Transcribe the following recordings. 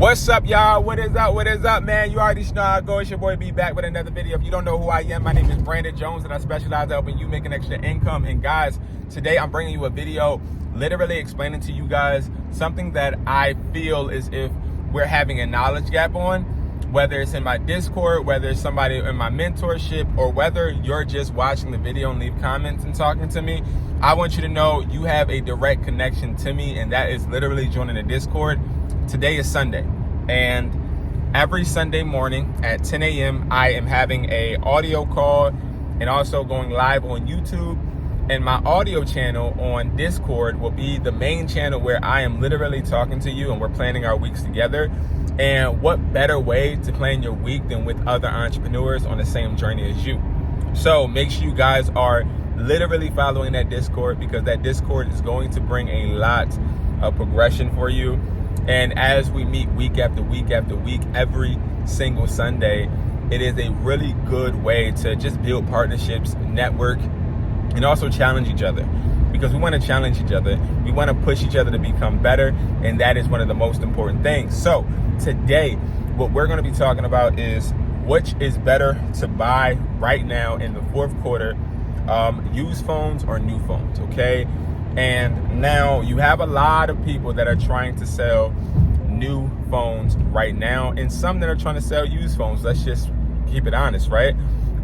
What's up, y'all? What is up, man? You already know how it goes. It's your boy B back with another video. If you don't know who I am, my name is Brandon Jones, and I specialize in helping you make an extra income. And guys, today I'm bringing you a video literally explaining to you guys something that I feel is if we're having a knowledge gap on, whether it's in my Discord, whether it's somebody in my mentorship, or whether you're just watching the video and leave comments and talking to me. I want you to know you have a direct connection to me, and that is literally joining the Discord. Today is Sunday, and every Sunday morning at 10 a.m. I am having a audio call and also going live on YouTube. And my audio channel on Discord will be the main channel where I am literally talking to you and we're planning our weeks together. And what better way to plan your week than with other entrepreneurs on the same journey as you? So make sure you guys are literally following that Discord, because that Discord is going to bring a lot of progression for you. And as we meet week after week after week, every single Sunday, it is a really good way to just build partnerships, network, and also challenge each other, because we want to challenge each other. We want to push each other to become better, and that is one of the most important things. So today, what we're going to be talking about is which is better to buy right now in the fourth quarter, used phones or new phones, okay? And now you have a lot of people that are trying to sell new phones right now, and some that are trying to sell used phones. Let's just keep it honest, right?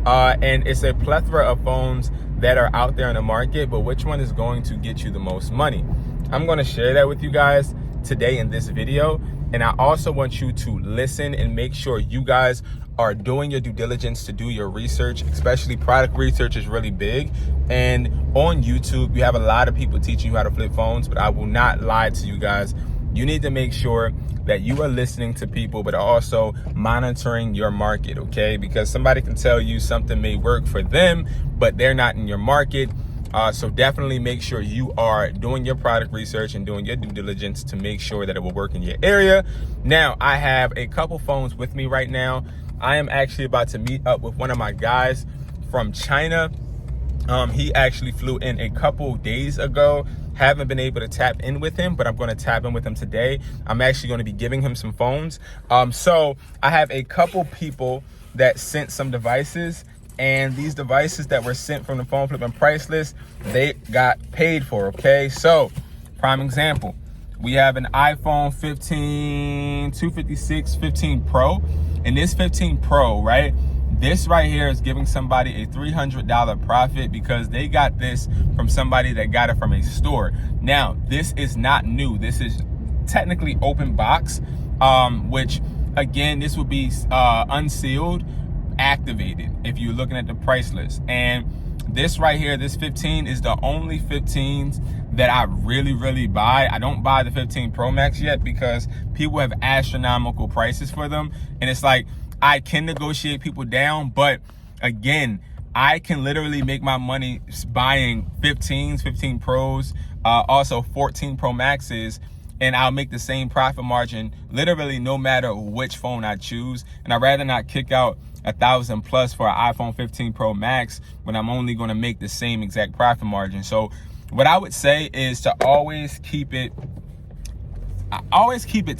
And it's a plethora of phones that are out there in the market, but which one is going to get you the most money? I'm going to share that with you guys today in this video. And I also want you to listen and make sure you guys are doing your due diligence to do your research, especially product research is really big. And on YouTube, you have a lot of people teaching you how to flip phones, but I will not lie to you guys. You need to make sure that you are listening to people, but also monitoring your market, okay? Because somebody can tell you something may work for them, but they're not in your market. So definitely make sure you are doing your product research and doing your due diligence to make sure that it will work in your area. Now, I have a couple phones with me right now. I am actually about to meet up with one of my guys from China. He actually flew in a couple days ago. Haven't been able to tap in with him, but I'm going to tap in with him today. I'm actually going to be giving him some phones. So I have a couple people that sent some devices, and these devices that were sent from the phone flipping price list, they got paid for, okay? So prime example, we have an iPhone 15, 256, 15 Pro, and this 15 Pro, right? This right here is giving somebody a $300 profit because they got this from somebody that got it from a store. Now, this is not new. This is technically open box, which again, this would be unsealed, activated if you're looking at the price list. And this right here, this 15 is the only 15s that I really buy. I don't buy the 15 Pro Max yet because people have astronomical prices for them. And it's like, I can negotiate people down, but again, I can literally make my money buying 15s, 15 Pros, also 14 Pro Maxes, and I'll make the same profit margin literally no matter which phone I choose. And I'd rather not kick out $1,000 plus for an iPhone 15 Pro Max when I'm only going to make the same exact profit margin. So what I would say is to always keep it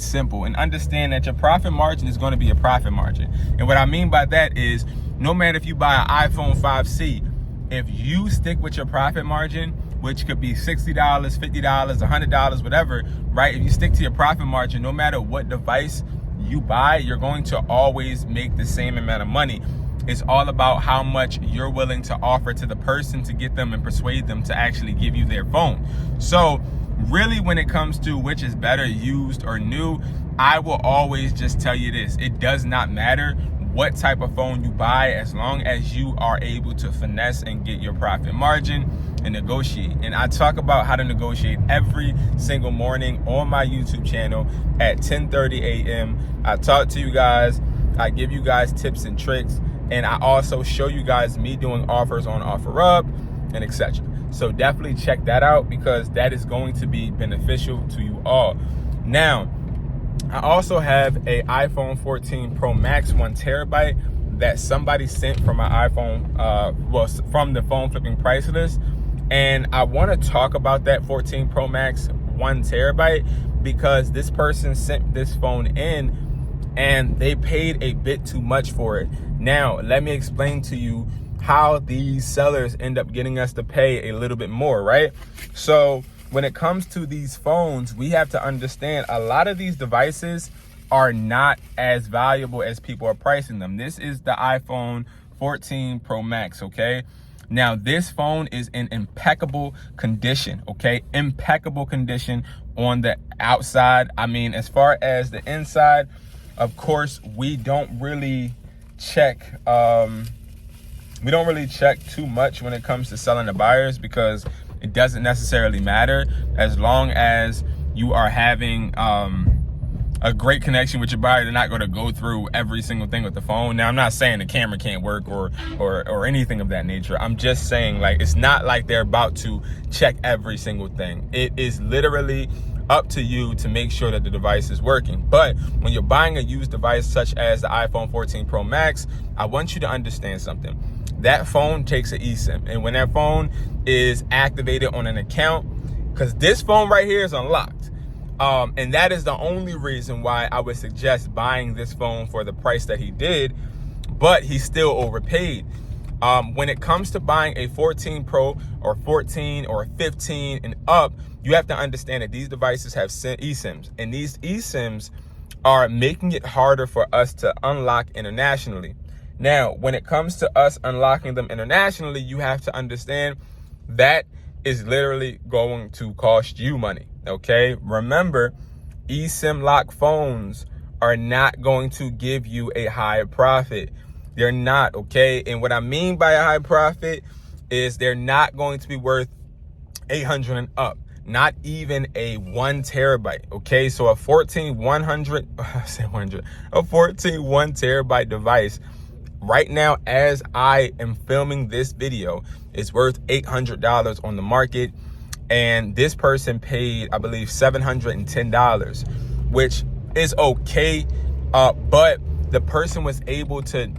simple and understand that your profit margin is going to be a profit margin. And what I mean by that is no matter if you buy an iPhone 5C, if you stick with your profit margin, which could be $60, $50, $100, whatever, right? If you stick to your profit margin, no matter what device you buy, you're going to always make the same amount of money. It's all about how much you're willing to offer to the person to get them and persuade them to actually give you their phone. So really, when it comes to which is better, used or new, I will always just tell you this. It does not matter what type of phone you buy, as long as you are able to finesse and get your profit margin and negotiate. And I talk about how to negotiate every single morning on my YouTube channel at 10:30 a.m. I talk to you guys, I give you guys tips and tricks, and I also show you guys me doing offers on OfferUp and etc. So definitely check that out, because that is going to be beneficial to you all. Now, I also have a iPhone 14 Pro Max 1 terabyte that somebody sent from my iPhone, from the phone flipping price list. And I want to talk about that 14 Pro Max 1 terabyte because this person sent this phone in and they paid a bit too much for it. Now, let me explain to you how these sellers end up getting us to pay a little bit more, right? So when it comes to these phones, we have to understand a lot of these devices are not as valuable as people are pricing them. This is the iPhone 14 Pro Max, okay? Now, this phone is in impeccable condition, okay? Impeccable condition on the outside. I mean, as far as the inside, of course, we don't really check too much when it comes to selling to buyers, because it doesn't necessarily matter as long as you are having a great connection with your buyer. They're not going to go through every single thing with the phone. Now, I'm not saying the camera can't work or anything of that nature. I'm just saying, like, it's not like they're about to check every single thing. It is literally up to you to make sure that the device is working. But when you're buying a used device such as the iPhone 14 Pro Max, I want you to understand something. That phone takes an eSIM, and when that phone is activated on an account, because this phone right here is unlocked, and that is the only reason why I would suggest buying this phone for the price that he did, but he still overpaid. When it comes to buying a 14 Pro or 14 or 15 and up, you have to understand that these devices have eSIMs, and these eSIMs are making it harder for us to unlock internationally. Now, when it comes to us unlocking them internationally, you have to understand that is literally going to cost you money, okay? Remember, eSIM lock phones are not going to give you a high profit. They're not, okay? And what I mean by a high profit is they're not going to be worth 800 and up, not even a 1 terabyte, okay? So a 14 1 terabyte device right now, as I am filming this video, is worth $800 on the market. And this person paid, I believe, $710, which is okay. But the person was able to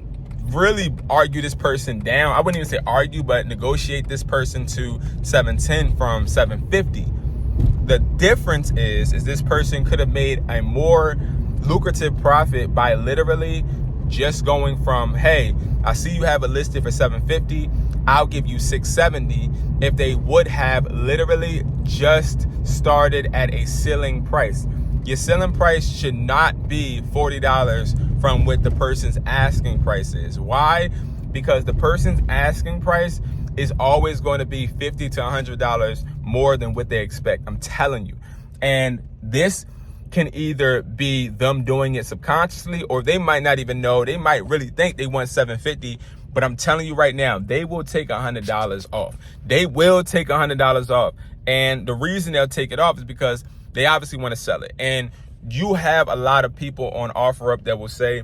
really argue this person down. I wouldn't even say argue, but negotiate this person to $710 from $750. The difference is this person could have made a more lucrative profit by literally just going from, hey, I see you have it listed for $750, I'll give you $670, if they would have literally just started at a ceiling price. Your ceiling price should not be $40 from what the person's asking price is. Why? Because the person's asking price is always going to be $50 to $100 more than what they expect. I'm telling you. And this can either be them doing it subconsciously, or they might not even know. They might really think they want $750, but I'm telling you right now, they will take $100 off. They will take $100 off. And the reason they'll take it off is because they obviously want to sell it. And you have a lot of people on OfferUp that will say,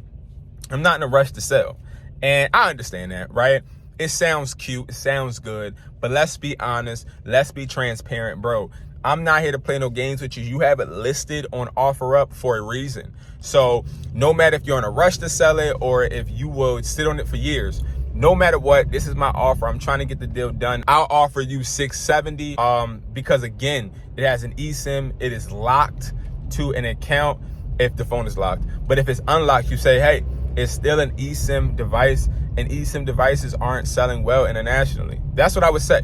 I'm not in a rush to sell. And I understand that, right? It sounds cute, it sounds good, but let's be honest, let's be transparent, bro. I'm not here to play no games with you. You have it listed on OfferUp for a reason. So no matter if you're in a rush to sell it or if you will sit on it for years, no matter what, this is my offer. I'm trying to get the deal done. I'll offer you $670 because, again, it has an eSIM. It is locked to an account if the phone is locked. But if it's unlocked, you say, hey, it's still an eSIM device, and eSIM devices aren't selling well internationally. That's what I would say.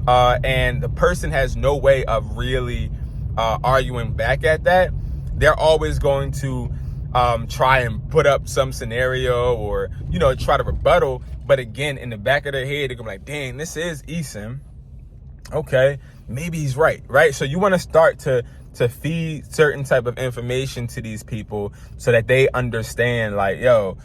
And the person has no way of really arguing back at that. They're always going to try and put up some scenario or, try to rebuttal. But again, in the back of their head, they're going to be like, dang, this is eSIM. Okay, maybe he's right? So you want to start to feed certain type of information to these people so that they understand, like, yo,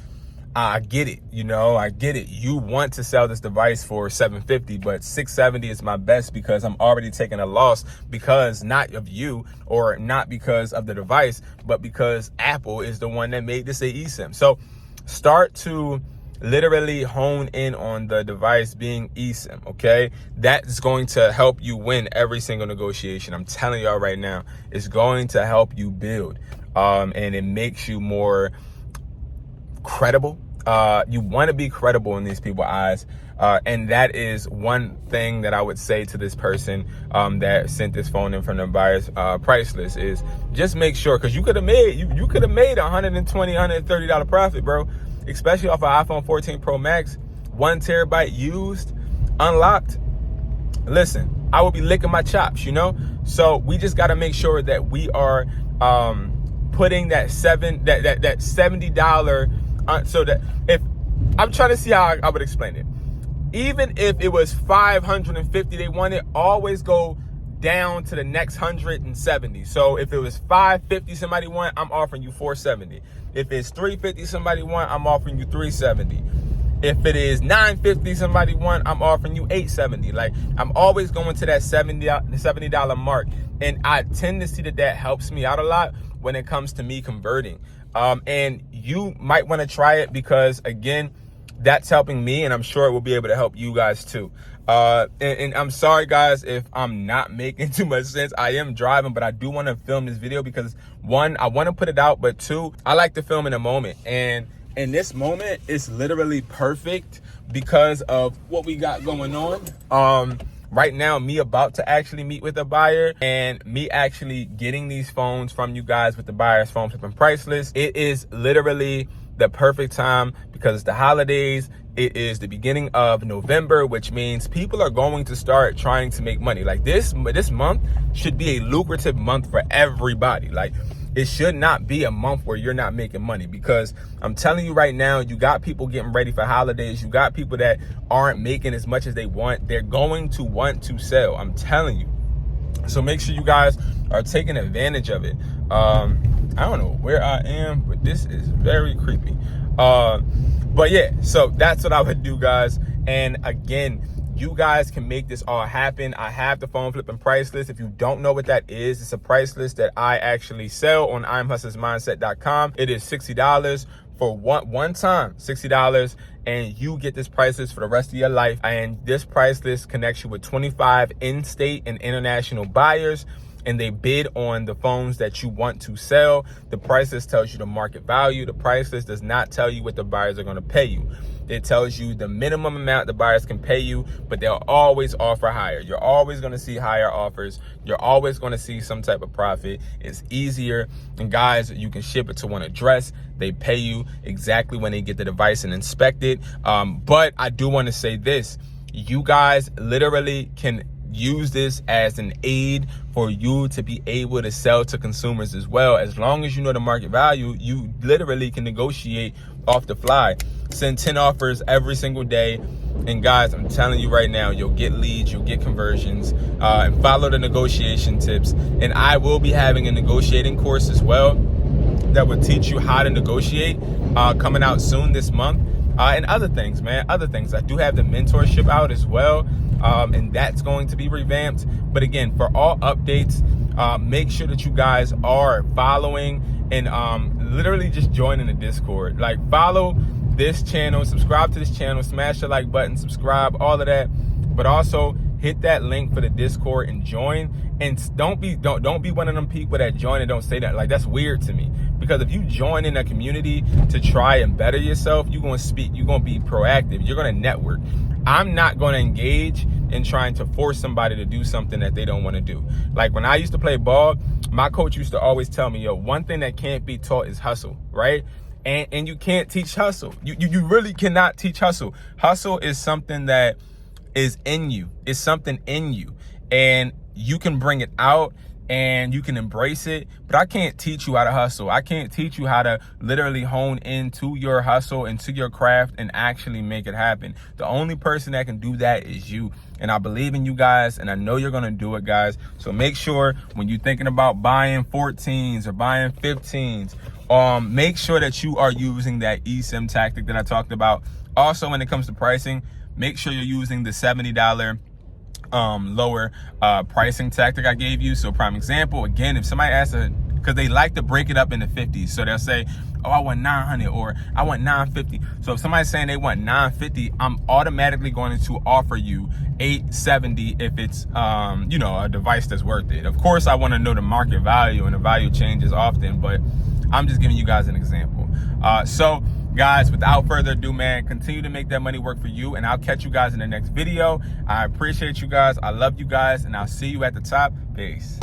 I get it, I get it. You want to sell this device for $750, but $670 is my best because I'm already taking a loss, because not of you or not because of the device, but because Apple is the one that made this a eSIM. So start to literally hone in on the device being eSIM, okay? That's going to help you win every single negotiation. I'm telling y'all right now, it's going to help you build, and it makes you more credible. You want to be credible in these people's eyes. And that is one thing that I would say to this person that sent this phone in from the buyer's price list is just make sure, because you could have made $120, $130 profit, bro, especially off an iPhone 14 Pro Max, 1 terabyte used, unlocked. Listen, I will be licking my chops, you know? So we just got to make sure that we are putting that $70 so that if I'm trying to see how I would explain it. Even if it was $550 they wanted, always go down to the next 170. So if it was $550 somebody want, I'm offering you $470. If it's $350 somebody want, I'm offering you $370. If it is $950 somebody want, I'm offering you $870. Like, I'm always going to that $70 mark. And I tend to see that helps me out a lot when it comes to me converting. And you might want to try it because, again, that's helping me, and I'm sure it will be able to help you guys too. And I'm sorry, guys, if I'm not making too much sense. I am driving, but I do want to film this video because, one, I want to put it out, but two, I like to film in a moment. And in this moment, it's literally perfect because of what we got going on. Right now, me about to actually meet with a buyer and me actually getting these phones from you guys with the buyer's phone flipping price list. It is literally the perfect time because it's the holidays. It is the beginning of November, which means people are going to start trying to make money. Like this month should be a lucrative month for everybody. Like, it should not be a month where you're not making money, because I'm telling you right now, you got people getting ready for holidays. You got people that aren't making as much as they want. They're going to want to sell. I'm telling you. So make sure you guys are taking advantage of it. I don't know where I am, but this is very creepy. But yeah, so that's what I would do, guys. And again, you guys can make this all happen. I have the phone flipping price list. If you don't know what that is, it's a price list that I actually sell on IamHustlersMindset.com. It is $60 for one time, $60, and you get this price list for the rest of your life. And this price list connects you with 25 in-state and international buyers, and they bid on the phones that you want to sell. The price list tells you the market value. The price list does not tell you what the buyers are going to pay you. It tells you the minimum amount the buyers can pay you, but they'll always offer higher. You're always going to see higher offers. You're always going to see some type of profit. It's easier. And guys, you can ship it to one address. They pay you exactly when they get the device and inspect it. But I do want to say this. You guys literally can use this as an aid for you to be able to sell to consumers as well. As long as you know the market value, you literally can negotiate off the fly. Send 10 offers every single day. And guys, I'm telling you right now, you'll get leads, you'll get conversions, and follow the negotiation tips. And I will be having a negotiating course as well that will teach you how to negotiate, coming out soon this month. And other things, man, other things. I do have the mentorship out as well. And that's going to be revamped. But again, for all updates, make sure that you guys are following and literally just joining the Discord. Like, follow this channel, subscribe to this channel, smash the like button, subscribe, all of that. But also hit that link for the Discord and join. And don't be one of them people that join and don't say that. Like, that's weird to me. Because if you join in a community to try and better yourself, you're going to speak, you're going to be proactive, you're going to network. I'm not going to engage in trying to force somebody to do something that they don't want to do. Like, when I used to play ball, my coach used to always tell me, yo, one thing that can't be taught is hustle, right? And you can't teach hustle. You really cannot teach hustle. Hustle is something that is in you. It's something in you. And you can bring it out and you can embrace it, but I can't teach you how to hustle. I can't teach you how to literally hone into your hustle, into your craft, and actually make it happen. The only person that can do that is you. And I believe in you guys, and I know you're gonna do it, guys. So make sure when you're thinking about buying 14s or buying 15s, make sure that you are using that eSIM tactic that I talked about. Also, when it comes to pricing, make sure you're using the $70 lower pricing tactic I gave you. So prime example, again, if somebody asks, because they like to break it up into 50s, so they'll say, oh, I want 900 or I want 950. So if somebody's saying they want 950, I'm automatically going to offer you 870 if it's you know, a device that's worth it. Of course, I want to know the market value, and the value changes often, but I'm just giving you guys an example. So Guys, without further ado, man, continue to make that money work for you, and I'll catch you guys in the next video. I appreciate you guys. I love you guys, and I'll see you at the top. Peace.